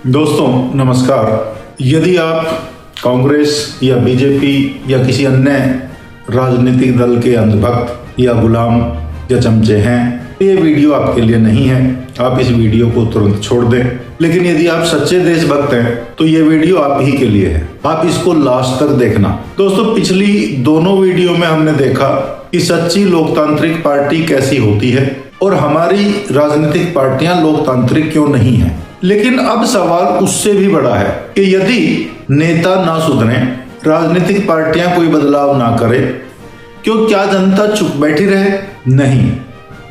दोस्तों नमस्कार। यदि आप कांग्रेस या बीजेपी या किसी अन्य राजनीतिक दल के अंधभक्त या गुलाम या चमचे हैं तो ये वीडियो आपके लिए नहीं है। आप इस वीडियो को तुरंत छोड़ दें। लेकिन यदि आप सच्चे देशभक्त हैं तो ये वीडियो आप ही के लिए है। आप इसको लास्ट तक देखना। दोस्तों पिछली दोनों वीडियो में हमने देखा कि सच्ची लोकतांत्रिक पार्टी कैसी होती है और हमारी राजनीतिक पार्टियां लोकतांत्रिक क्यों नहीं है। लेकिन अब सवाल उससे भी बड़ा है कि यदि नेता ना सुधरे, राजनीतिक पार्टियां कोई बदलाव ना करे, क्यों क्या जनता चुप बैठी रहे? नहीं,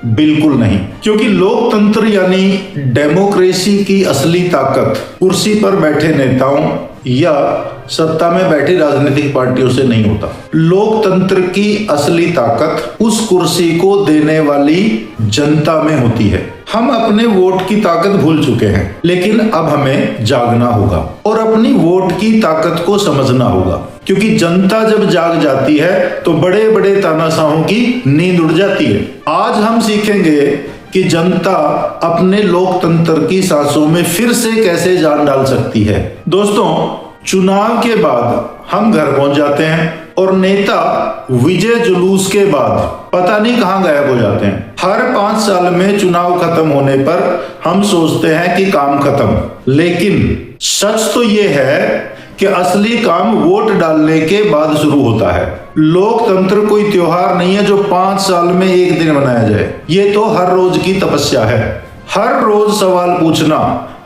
बिल्कुल नहीं। क्योंकि लोकतंत्र यानी डेमोक्रेसी की असली ताकत कुर्सी पर बैठे नेताओं या सत्ता में बैठी राजनीतिक पार्टियों से नहीं होता। लोकतंत्र की असली ताकत उस कुर्सी को देने वाली जनता में होती है। हम अपने वोट की ताकत भूल चुके हैं, लेकिन अब हमें जागना होगा और अपनी वोट की ताकत को समझना होगा। क्योंकि जनता जब जाग जाती है तो बड़े बड़े तानाशाहों की नींद उड़ जाती है। आज हम सीखेंगे कि जनता अपने लोकतंत्र की सांसों में फिर से कैसे जान डाल सकती है। दोस्तों, चुनाव के बाद हम घर पहुंच जाते हैं और नेता विजय जुलूस के बाद पता नहीं कहां गायब हो जाते हैं। हर 5 साल में चुनाव खत्म होने पर हम सोचते हैं कि काम खत्म, लेकिन सच तो ये है कि असली काम वोट डालने के बाद शुरू होता है। लोकतंत्र कोई त्योहार नहीं है जो 5 साल में एक दिन मनाया जाए। ये तो हर रोज की तपस्या है। हर रोज सवाल पूछना,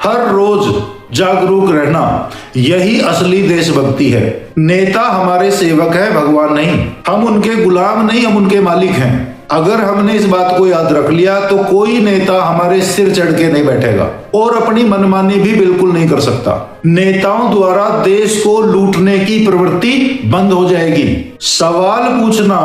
हर रोज जागरूक रहना, यही असली देशभक्ति है। नेता हमारे सेवक है, भगवान नहीं। हम उनके गुलाम नहीं, हम उनके मालिक हैं। अगर हमने इस बात को याद रख लिया तो कोई नेता हमारे सिर चढ़ के नहीं बैठेगा और अपनी मनमानी भी बिल्कुल नहीं कर सकता। नेताओं द्वारा देश को लूटने की प्रवृत्ति बंद हो जाएगी। सवाल पूछना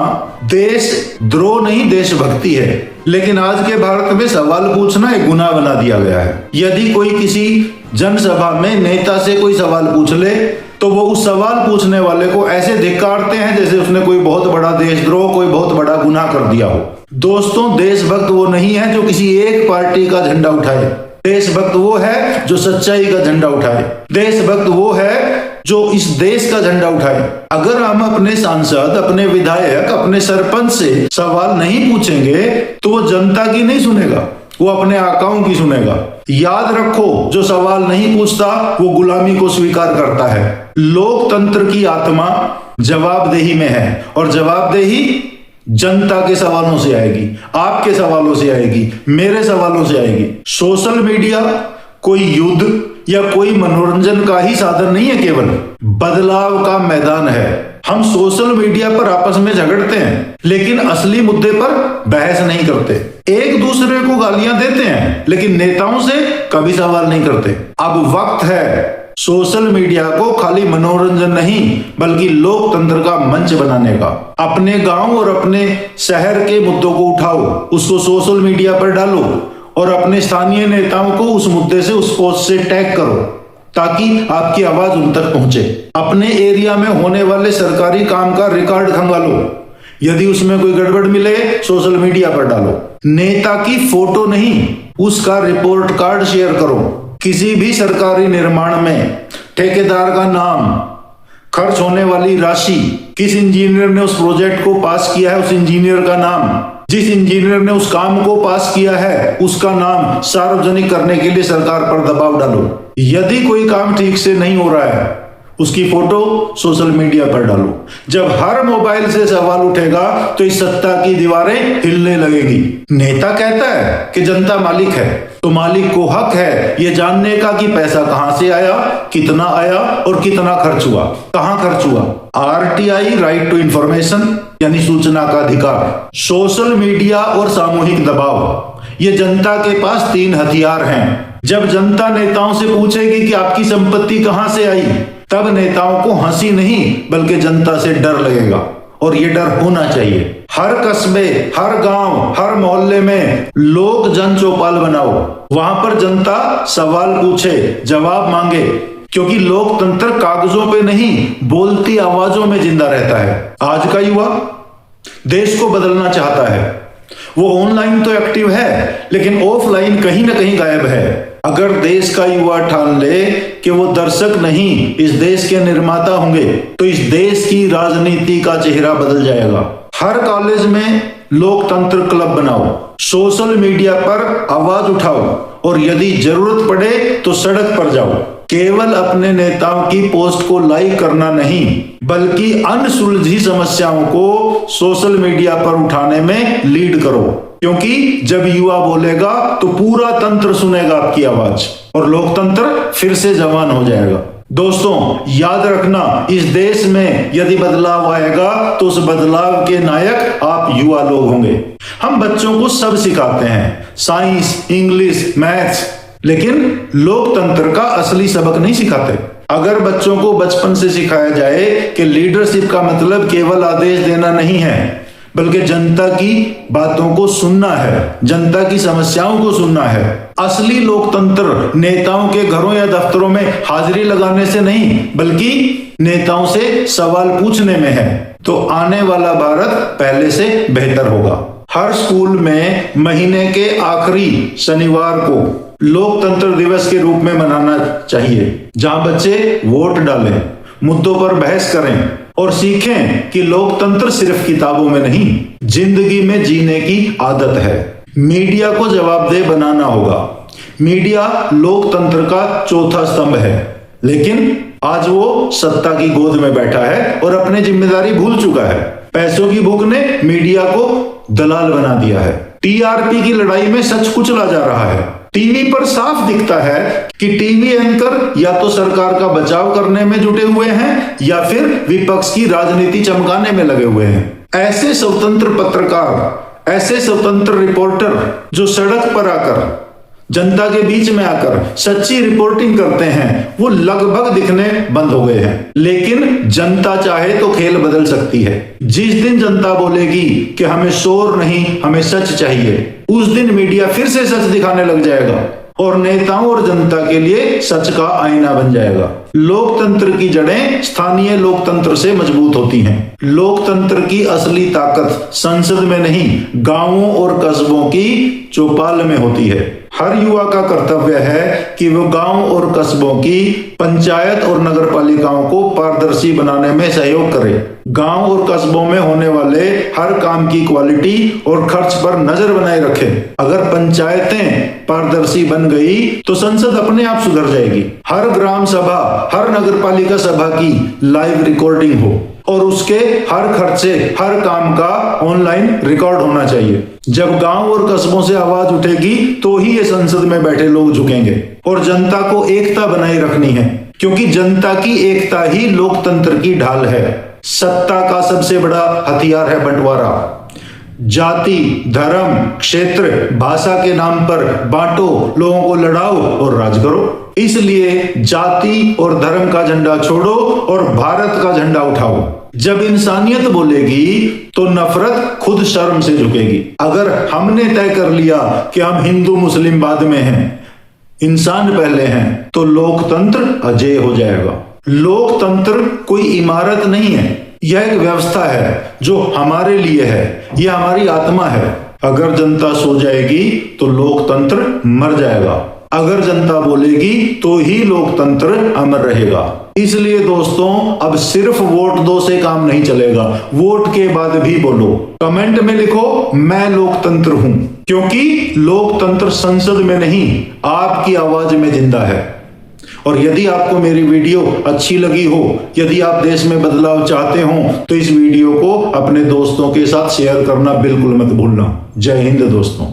देशद्रोह नहीं, देशभक्ति है। लेकिन आज के भारत में सवाल पूछना एक गुनाह बना दिया गया है। यदि कोई किसी जनसभा में नेता से कोई सवाल पूछ ले तो वो उस सवाल पूछने वाले को ऐसे धिक्कारते हैं जैसे उसने कोई बहुत बड़ा देशद्रोह, कोई बहुत बड़ा गुनाह कर दिया हो। दोस्तों, देशभक्त वो नहीं है जो किसी एक पार्टी का झंडा उठाए। देशभक्त वो है जो सच्चाई का झंडा उठाए। देशभक्त वो है जो इस देश का झंडा उठाए। अगर हम अपने सांसद, अपने विधायक, अपने सरपंच से सवाल नहीं पूछेंगे तो वो जनता की नहीं सुनेगा, वो अपने आकाओं की सुनेगा। याद रखो, जो सवाल नहीं पूछता वो गुलामी को स्वीकार करता है। लोकतंत्र की आत्मा जवाबदेही में है और जवाबदेही जनता के सवालों से आएगी, आपके सवालों से आएगी, मेरे सवालों से आएगी। सोशल मीडिया कोई युद्ध या कोई मनोरंजन का ही साधन नहीं है, केवल बदलाव का मैदान है। हम सोशल मीडिया पर आपस में झगड़ते हैं लेकिन असली मुद्दे पर बहस नहीं करते। एक दूसरे को गालियां देते हैं लेकिन नेताओं से कभी सवाल नहीं करते। अब वक्त है सोशल मीडिया को खाली मनोरंजन नहीं बल्कि लोकतंत्र का मंच बनाने का। अपने गांव और अपने शहर के मुद्दों को उठाओ, उसको सोशल मीडिया पर डालो और अपने स्थानीय नेताओं को उस मुद्दे से, उस पोस्ट से टैग करो ताकि आपकी आवाज उन तक पहुंचे। अपने एरिया में होने वाले सरकारी काम का रिकॉर्ड खंगालो। यदि उसमें कोई गड़बड़ मिले सोशल मीडिया पर डालो। नेता की फोटो नहीं, उसका रिपोर्ट कार्ड शेयर करो। किसी भी सरकारी निर्माण में ठेकेदार का नाम, खर्च होने वाली राशि, किस इंजीनियर ने उस प्रोजेक्ट को पास किया है उस इंजीनियर का नाम, जिस इंजीनियर ने उस काम को पास किया है उसका नाम सार्वजनिक करने के लिए सरकार पर दबाव डालो। यदि कोई काम ठीक से नहीं हो रहा है उसकी फोटो सोशल मीडिया पर डालो। जब हर मोबाइल से सवाल उठेगा तो इस सत्ता की दीवारें हिलने लगेगी। नेता कहता है कि जनता मालिक है, तो मालिक को हक है ये जानने का कि पैसा कहां से आया, कितना आया और कितना खर्च हुआ, कहां खर्च हुआ। RTI, राइट टू इंफॉर्मेशन, यानी सूचना का अधिकार। सोशल मीडिया और सामूहिक दबाव, ये जनता के पास 3 हथियार हैं। जब जनता नेताओं से पूछेगी कि आपकी संपत्ति कहां से आई, तब नेताओं को हंसी नहीं बल्कि जनता से डर लगेगा और ये डर होना चाहिए। हर कस्बे, हर गांव, हर मोहल्ले में लोक जन चौपाल बनाओ। वहां पर जनता सवाल पूछे, जवाब मांगे, क्योंकि लोकतंत्र कागजों पे नहीं बोलती आवाजों में जिंदा रहता है। आज का युवा देश को बदलना चाहता है। वो ऑनलाइन तो एक्टिव है लेकिन ऑफलाइन कहीं ना कहीं गायब है। अगर देश का युवा ठान ले कि वो दर्शक नहीं इस देश के निर्माता होंगे तो इस देश की राजनीति का चेहरा बदल जाएगा। हर कॉलेज में लोकतंत्र क्लब बनाओ, सोशल मीडिया पर आवाज उठाओ और यदि जरूरत पड़े तो सड़क पर जाओ। केवल अपने नेताओं की पोस्ट को लाइक करना नहीं बल्कि अनसुलझी समस्याओं को सोशल मीडिया पर उठाने में लीड करो, क्योंकि जब युवा बोलेगा तो पूरा तंत्र सुनेगा आपकी आवाज और लोकतंत्र फिर से जवान हो जाएगा। दोस्तों याद रखना, इस देश में यदि बदलाव आएगा तो उस बदलाव के नायक आप युवा लोग होंगे। हम बच्चों को सब सिखाते हैं, साइंस, इंग्लिश, मैथ्स, लेकिन लोकतंत्र का असली सबक नहीं सिखाते। अगर बच्चों को बचपन से सिखाया जाए कि लीडरशिप का मतलब केवल आदेश देना नहीं है बल्कि जनता की बातों को सुनना है, जनता की समस्याओं को सुनना है। असली लोकतंत्र नेताओं के घरों या दफ्तरों में हाजिरी लगाने से नहीं बल्कि नेताओं से सवाल पूछने में है, तो आने वाला भारत पहले से बेहतर होगा। हर स्कूल में महीने के आखिरी शनिवार को लोकतंत्र दिवस के रूप में मनाना चाहिए, जहां बच्चे वोट डालें, मुद्दों पर बहस करें और सीखें कि लोकतंत्र सिर्फ किताबों में नहीं जिंदगी में जीने की आदत है। मीडिया को जवाबदेह बनाना होगा। मीडिया लोकतंत्र का चौथा स्तंभ है, लेकिन आज वो सत्ता की गोद में बैठा है और अपनी जिम्मेदारी भूल चुका है। पैसों की भूख ने मीडिया को दलाल बना दिया है। टीआरपी की लड़ाई में सच कुचला जा रहा है। टीवी पर साफ दिखता है कि टीवी एंकर या तो सरकार का बचाव करने में जुटे हुए हैं या फिर विपक्ष की राजनीति चमकाने में लगे हुए हैं। ऐसे स्वतंत्र पत्रकार, ऐसे स्वतंत्र रिपोर्टर जो सड़क पर आकर, जनता के बीच में आकर सच्ची रिपोर्टिंग करते हैं, वो लगभग दिखने बंद हो गए हैं। लेकिन जनता चाहे तो खेल बदल सकती है। जिस दिन जनता बोलेगी कि हमें शोर नहीं, हमें सच चाहिए, उस दिन मीडिया फिर से सच दिखाने लग जाएगा और नेताओं और जनता के लिए सच का आईना बन जाएगा। लोकतंत्र की जड़ें स्थानीय लोकतंत्र से मजबूत होती हैं। लोकतंत्र की असली ताकत संसद में नहीं, गांवों और कस्बों की चौपाल में होती है। हर युवा का कर्तव्य है कि वो गांव और कस्बों की पंचायत और नगर पालिकाओं को पारदर्शी बनाने में सहयोग करे। गांव और कस्बों में होने वाले हर काम की क्वालिटी और खर्च पर नजर बनाए रखे। अगर पंचायतें पारदर्शी बन गई तो संसद अपने आप सुधर जाएगी। हर ग्राम सभा, हर नगर पालिका सभा की लाइव रिकॉर्डिंग हो और उसके हर खर्चे, हर काम का ऑनलाइन रिकॉर्ड होना चाहिए। जब गांव और कस्बों से आवाज उठेगी तो ही ये संसद में बैठे लोग झुकेंगे और जनता को एकता बनाए रखनी है, क्योंकि जनता की एकता ही लोकतंत्र की ढाल है। सत्ता का सबसे बड़ा हथियार है बंटवारा। जाति, धर्म, क्षेत्र, भाषा के नाम पर बांटो, लोगों को लड़ाओ और राज करो। इसलिए जाति और धर्म का झंडा छोड़ो और भारत का झंडा उठाओ। जब इंसानियत बोलेगी तो नफरत खुद शर्म से झुकेगी। अगर हमने तय कर लिया कि हम हिंदू मुस्लिम बाद में हैं, इंसान पहले हैं, तो लोकतंत्र अजेय हो जाएगा। लोकतंत्र कोई इमारत नहीं है, यह एक व्यवस्था है जो हमारे लिए है, यह हमारी आत्मा है। अगर जनता सो जाएगी तो लोकतंत्र मर जाएगा। अगर जनता बोलेगी तो ही लोकतंत्र अमर रहेगा। इसलिए दोस्तों, अब सिर्फ वोट दो से काम नहीं चलेगा, वोट के बाद भी बोलो। कमेंट में लिखो मैं लोकतंत्र हूं, क्योंकि लोकतंत्र संसद में नहीं आपकी आवाज में जिंदा है। और यदि आपको मेरी वीडियो अच्छी लगी हो, यदि आप देश में बदलाव चाहते हो, तो इस वीडियो को अपने दोस्तों के साथ शेयर करना बिल्कुल मत भूलना। जय हिंद दोस्तों।